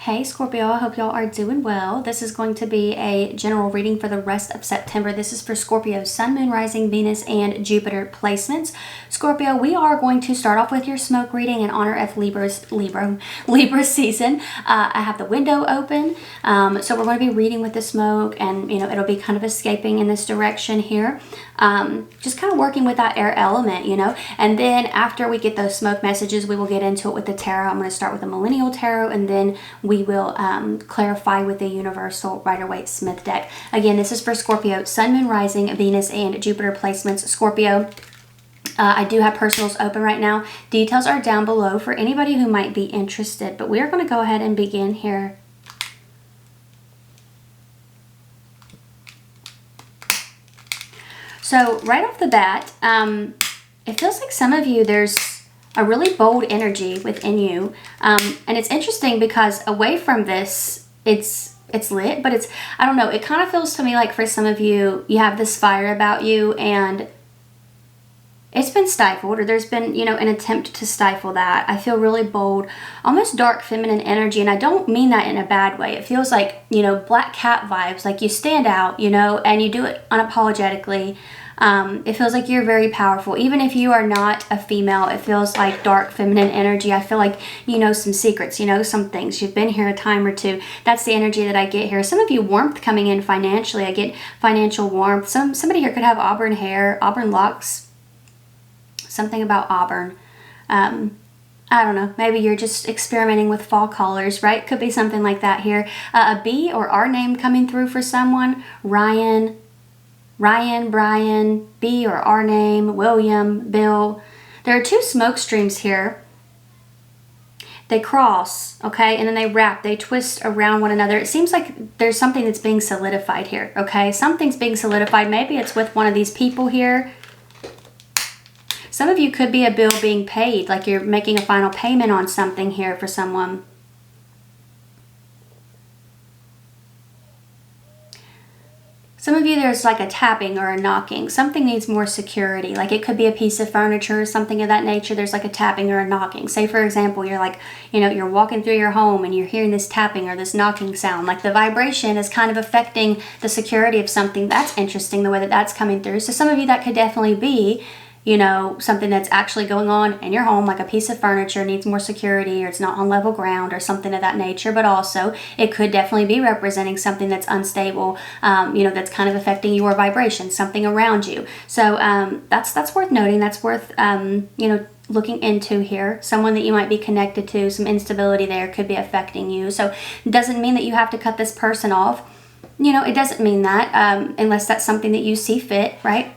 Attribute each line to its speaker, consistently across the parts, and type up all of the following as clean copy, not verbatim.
Speaker 1: Hey Scorpio, I hope y'all are doing well. This is going to be a general reading for the rest of September. This is for Scorpio, Sun, Moon, Rising, Venus, and Jupiter placements. Scorpio, we are going to start off with your smoke reading in honor of Libra season. I have the window open, so we're going to be reading with the smoke, and it'll be kind of escaping in this direction here. Just kind of working with that air element, and then after we get those smoke messages, we will get into it with the tarot. I'm going to start with the millennial tarot, and then we will clarify with the universal Rider-Waite-Smith deck. Again, this is for Scorpio, Sun, Moon, Rising, Venus, and Jupiter placements. Scorpio, I do have personals open right now. Details are down below for anybody who might be interested, but we are going to go ahead and begin here. So right off the bat, it feels like some of you, there's a really bold energy within you. And it's interesting because away from this, it's lit, but I don't know, it kind of feels to me like for some of you, you have this fire about you and it's been stifled, or there's been, an attempt to stifle that. I feel really bold, almost dark feminine energy, and I don't mean that in a bad way. It feels like, black cat vibes, like you stand out, and you do it unapologetically. It feels like you're very powerful. Even if you are not a female, it feels like dark feminine energy. I feel like you know some secrets, some things. You've been here a time or two. That's the energy that I get here. Some of you, warmth coming in financially. I get financial warmth. Somebody here could have auburn hair, auburn locks, something about auburn. I don't know. Maybe you're just experimenting with fall colors, right? Could be something like that here. A B or R name coming through for someone. Ryan, Brian, B or R name, William, Bill. There are two smoke streams here. They cross, okay, and then they wrap, they twist around one another. It seems like there's something that's being solidified here, okay? Something's being solidified. Maybe it's with one of these people here. Some of you could be a bill being paid, like you're making a final payment on something here for someone. Some of you, there's like a tapping or a knocking. Something needs more security. Like it could be a piece of furniture or something of that nature. There's like a tapping or a knocking. Say, for example, you're like, you're walking through your home and you're hearing this tapping or this knocking sound. Like the vibration is kind of affecting the security of something. That's interesting, the way that that's coming through. So some of you, that could definitely be something that's actually going on in your home, like a piece of furniture needs more security, or it's not on level ground or something of that nature. But also it could definitely be representing something that's unstable, that's kind of affecting your vibration, something around you. So that's worth noting. That's worth looking into here. Someone that you might be connected to, some instability there could be affecting you. So it doesn't mean that you have to cut this person off. It doesn't mean that unless that's something that you see fit, right?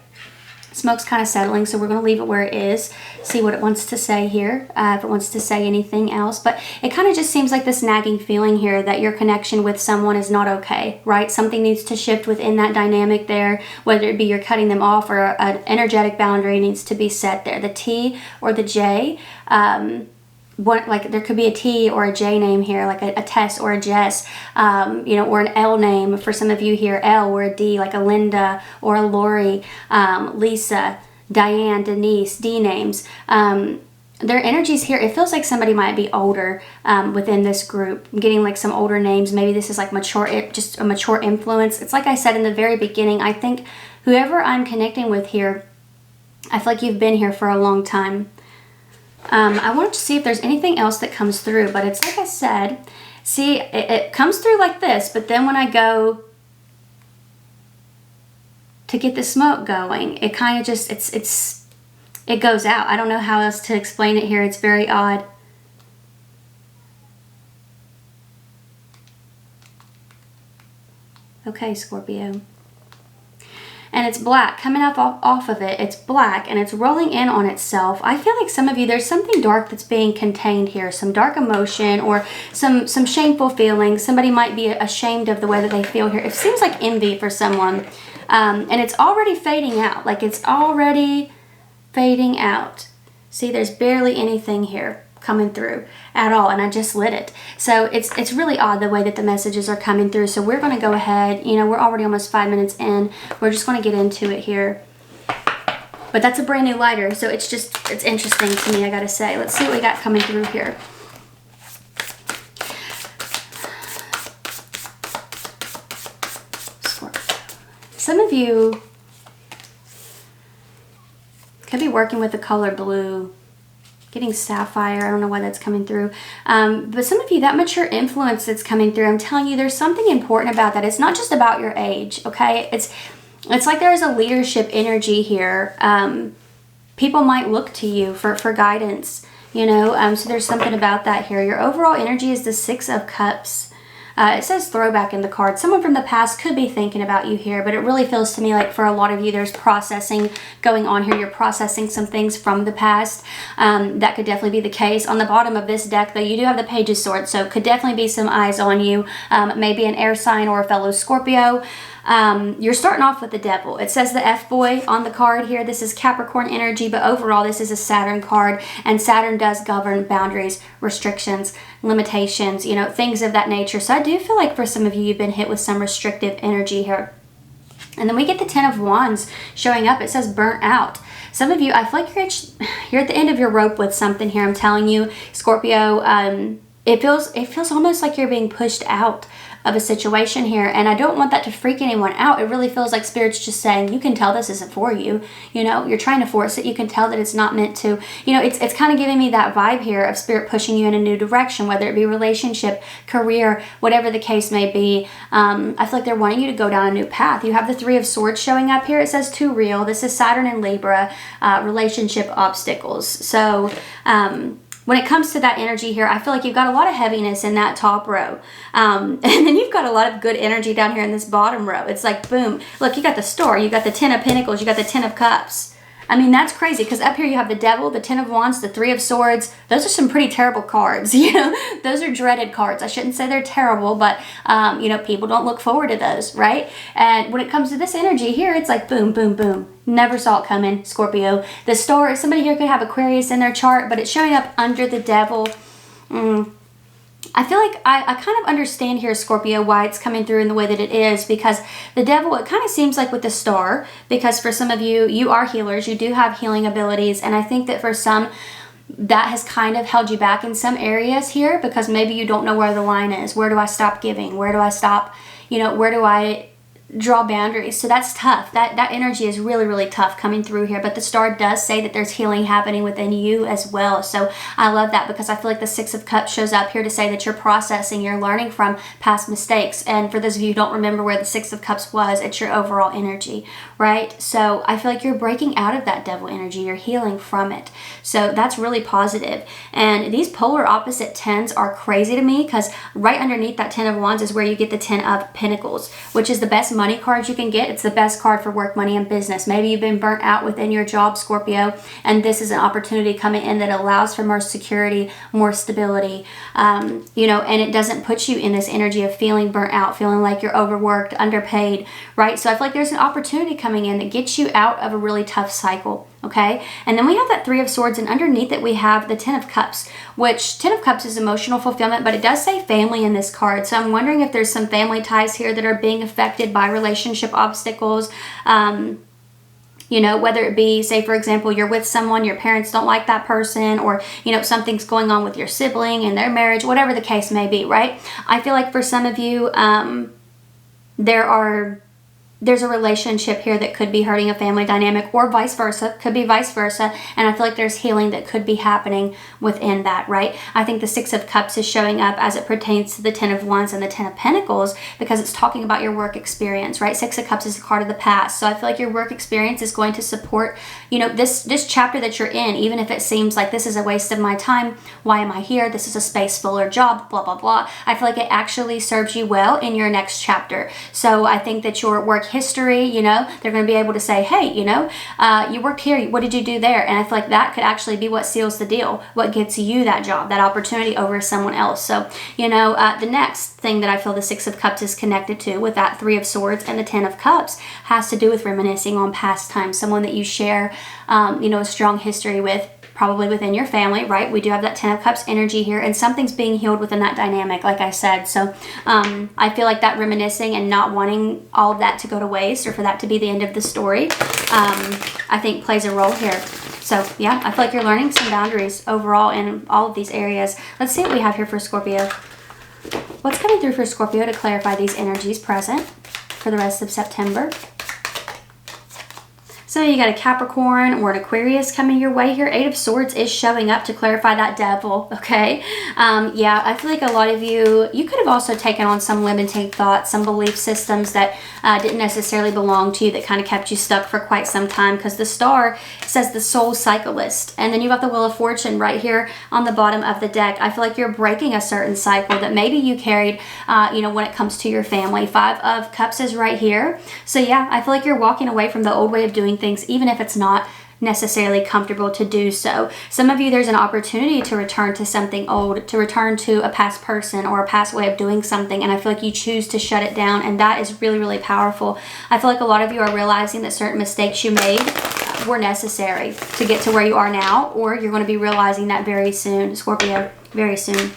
Speaker 1: Smoke's kind of settling, so we're going to leave it where it is, see what it wants to say here, if it wants to say anything else. But it kind of just seems like this nagging feeling here that your connection with someone is not okay, right? Something needs to shift within that dynamic there, whether it be you're cutting them off or an energetic boundary needs to be set there. The T or the J, like there could be a T or a J name here, like a Tess or a Jess, or an L name for some of you here, L or a D, like a Linda or a Lori, Lisa, Diane, Denise, D names. Their energies here, it feels like somebody might be older within this group. I'm getting like some older names. Maybe this is like mature, just a mature influence. It's like I said in the very beginning, I think whoever I'm connecting with here, I feel like you've been here for a long time. I wanted to see if there's anything else that comes through, but it's like I said, see, it comes through like this, but then when I go to get the smoke going, it kind of just, it goes out. I don't know how else to explain it here. It's very odd. Okay, Scorpio. And it's black coming up off of it. It's black and it's rolling in on itself. I feel like some of you, there's something dark that's being contained here, some dark emotion or some shameful feelings. Somebody might be ashamed of the way that they feel here. It seems like envy for someone, and it's already fading out. Like it's already fading out. See, there's barely anything here coming through at all, and I just lit it. So it's really odd the way that the messages are coming through. So we're going to go ahead, we're already almost 5 minutes in. We're just going to get into it here. But that's a brand new lighter, so it's interesting to me, I gotta say. Let's see what we got coming through here. Some of you could be working with the color blue, getting sapphire. I don't know why that's coming through. But some of you, that mature influence that's coming through, I'm telling you, there's something important about that. It's not just about your age, okay? It's like there's a leadership energy here. People might look to you for guidance, you know? So there's something about that here. Your overall energy is the Six of Cups. It says throwback in the card. Someone from the past could be thinking about you here, but it really feels to me like for a lot of you, there's processing going on here. You're processing some things from the past. That could definitely be the case. On the bottom of this deck, though, you do have the Page of Swords, so it could definitely be some eyes on you. Maybe an air sign or a fellow Scorpio. You're starting off with the Devil. It says the F-boy on the card here. This is Capricorn energy, but overall this is a Saturn card, and Saturn does govern boundaries, restrictions, limitations, you know, things of that nature. So I do feel like for some of you, you've been hit with some restrictive energy here. And then we get the Ten of Wands showing up. It says burnt out. Some of you, I feel like you're at the end of your rope with something here. I'm telling you, Scorpio, it feels almost like you're being pushed out of a situation here, and I don't want that to freak anyone out. It really feels like Spirit's just saying, you can tell this isn't for you. You know, you're trying to force it. You can tell that it's not meant to. You know, it's kind of giving me that vibe here of Spirit pushing you in a new direction, whether it be relationship, career, whatever the case may be. I feel like they're wanting you to go down a new path. You have the Three of Swords showing up here. It says too real. This is Saturn and Libra, relationship obstacles. So, when it comes to that energy here, I feel like you've got a lot of heaviness in that top row. And then you've got a lot of good energy down here in this bottom row. It's like, boom. Look, you got the Star, you got the Ten of Pentacles, you got the Ten of Cups. I mean, that's crazy, because up here you have the Devil, the Ten of Wands, the Three of Swords. Those are some pretty terrible cards, you know? Those are dreaded cards. I shouldn't say they're terrible, but, you know, people don't look forward to those, right? And when it comes to this energy here, it's like boom, boom, boom. Never saw it coming, Scorpio. The Star, somebody here could have Aquarius in their chart, but it's showing up under the Devil. I feel like I kind of understand here, Scorpio, why it's coming through in the way that it is, because the Devil, it kind of seems like with the Star, because for some of you, you are healers, you do have healing abilities, and I think that for some, that has kind of held you back in some areas here, because maybe you don't know where the line is. Where do I stop giving? Where do I stop, you know, where do I draw boundaries? So that's tough. That energy is really, really tough coming through here. But the Star does say that there's healing happening within you as well. So I love that, because I feel like the Six of Cups shows up here to say that you're processing, you're learning from past mistakes. And for those of you who don't remember where the Six of Cups was, it's your overall energy, right? So I feel like you're breaking out of that Devil energy. You're healing from it. So that's really positive. And these polar opposite tens are crazy to me, because right underneath that Ten of Wands is where you get the Ten of Pentacles, which is the best money card you can get. It's the best card for work, money, and business. Maybe you've been burnt out within your job, Scorpio, and this is an opportunity coming in that allows for more security, more stability, you know, and it doesn't put you in this energy of feeling burnt out, feeling like you're overworked, underpaid, right? So I feel like there's an opportunity coming in that gets you out of a really tough cycle. Okay, and then we have that Three of Swords, and underneath it we have the Ten of Cups, which Ten of Cups is emotional fulfillment, but it does say family in this card. So I'm wondering if there's some family ties here that are being affected by relationship obstacles. You know, whether it be, say, for example, you're with someone, your parents don't like that person, or, you know, something's going on with your sibling and their marriage, whatever the case may be, right? I feel like for some of you, there's a relationship here that could be hurting a family dynamic, or vice versa. Could be vice versa. And I feel like there's healing that could be happening within that, right? I think the Six of Cups is showing up as it pertains to the Ten of Wands and the Ten of Pentacles, because it's talking about your work experience, right? Six of Cups is a card of the past. So I feel like your work experience is going to support, you know, this chapter that you're in, even if it seems like this is a waste of my time. Why am I here? This is a space fuller job, blah, blah, blah. I feel like it actually serves you well in your next chapter. So I think that your work history, you know, they're going to be able to say, hey, you know, you worked here, what did you do there? And I feel like that could actually be what seals the deal, what gets you that job, that opportunity over someone else. So, you know, the next thing that I feel the Six of Cups is connected to with that Three of Swords and the Ten of Cups has to do with reminiscing on past times, someone that you share, you know, a strong history with, probably within your family, right? We do have that Ten of Cups energy here, and something's being healed within that dynamic, like I said. So I feel like that reminiscing and not wanting all of that to go to waste, or for that to be the end of the story, I think plays a role here. So yeah, I feel like you're learning some boundaries overall in all of these areas. Let's see what we have here for Scorpio. What's coming through for Scorpio to clarify these energies present for the rest of September? So you got a Capricorn or an Aquarius coming your way here. 8 of Swords is showing up to clarify that devil, okay? Yeah, I feel like a lot of you could have also taken on some limiting thoughts, some belief systems that didn't necessarily belong to you, that kind of kept you stuck for quite some time, because the star says the soul cyclist. And then you got the Wheel of Fortune right here on the bottom of the deck. I feel like you're breaking a certain cycle that maybe you carried, you know, when it comes to your family. 5 of Cups is right here. So yeah, I feel like you're walking away from the old way of doing things, even if it's not necessarily comfortable to do so. Some of you, there's an opportunity to return to something old, to return to a past person or a past way of doing something, and I feel like you choose to shut it down, and that is really, really powerful. I feel like a lot of you are realizing that certain mistakes you made were necessary to get to where you are now, or you're going to be realizing that very soon, Scorpio, very soon.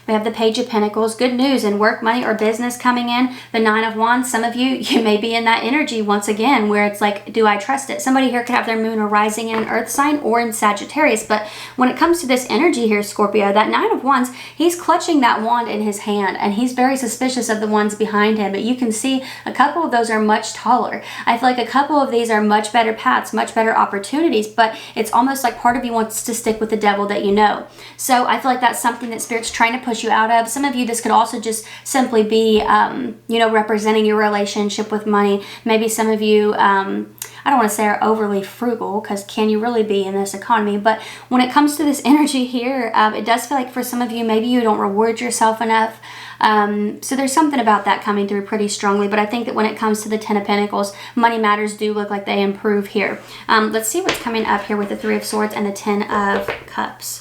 Speaker 1: We have the Page of Pentacles. Good news in work, money, or business coming in. The 9 of Wands. Some of you may be in that energy once again where it's like, do I trust it? Somebody here could have their moon or rising in an earth sign or in Sagittarius. But when it comes to this energy here, Scorpio, that 9 of Wands, he's clutching that wand in his hand and he's very suspicious of the ones behind him. But you can see a couple of those are much taller. I feel like a couple of these are much better paths, much better opportunities, but it's almost like part of you wants to stick with the devil that you know. So I feel like that's something that Spirit's trying to push you out of. Some of you, this could also just simply be, you know, representing your relationship with money. Maybe some of you, I don't want to say are overly frugal, because can you really be in this economy? But when it comes to this energy here, it does feel like for some of you, maybe you don't reward yourself enough. So there's something about that coming through pretty strongly. But I think that when it comes to the 10 of Pentacles, money matters do look like they improve here. Let's see what's coming up here with the 3 of Swords and the 10 of Cups.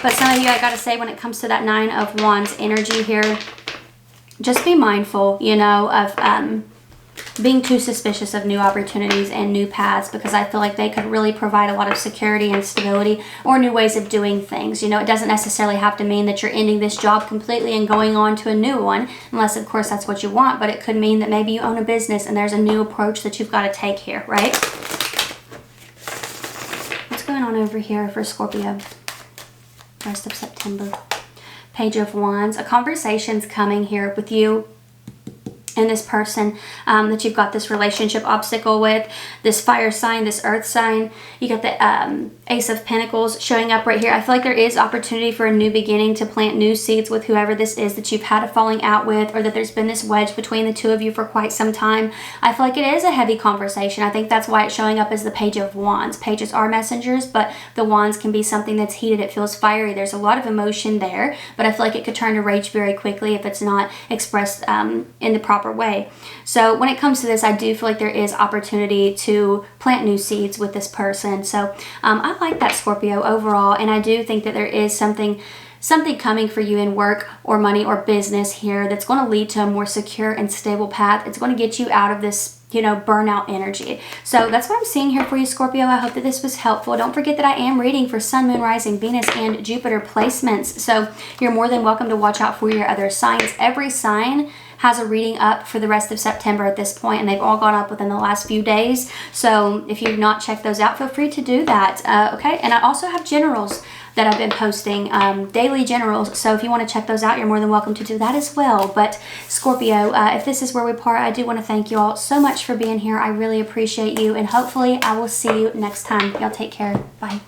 Speaker 1: But some of you, I gotta say, when it comes to that 9 of Wands energy here, just be mindful, you know, of being too suspicious of new opportunities and new paths, because I feel like they could really provide a lot of security and stability, or new ways of doing things. You know, it doesn't necessarily have to mean that you're ending this job completely and going on to a new one, unless of course that's what you want, but it could mean that maybe you own a business and there's a new approach that you've got to take here, right? What's going on over here for Scorpio? Rest of September. Page of Wands. A conversation's coming here with you and this person that you've got this relationship obstacle with, this fire sign, this earth sign. You got the Ace of Pentacles showing up right here. I feel like there is opportunity for a new beginning, to plant new seeds with whoever this is that you've had a falling out with, or that there's been this wedge between the two of you for quite some time. I feel like it is a heavy conversation. I think that's why it's showing up as the Page of Wands. Pages are messengers, but the wands can be something that's heated. It feels fiery. There's a lot of emotion there, but I feel like it could turn to rage very quickly if it's not expressed in the proper way. So when it comes to this, I do feel like there is opportunity to plant new seeds with this person. So I like that, Scorpio, overall, and I do think that there is something coming for you in work or money or business here that's going to lead to a more secure and stable path. It's going to get you out of this, you know, burnout energy. So that's what I'm seeing here for you, Scorpio. I hope that this was helpful. Don't forget that I am reading for Sun, Moon, Rising, Venus, and Jupiter placements. So you're more than welcome to watch out for your other signs. Every sign has a reading up for the rest of September at this point, and they've all gone up within the last few days. So if you've not checked those out, feel free to do that. Okay, and I also have generals that I've been posting, daily generals. So if you want to check those out, you're more than welcome to do that as well. But Scorpio, if this is where we part, I do want to thank you all so much for being here. I really appreciate you, and hopefully I will see you next time. Y'all take care. Bye.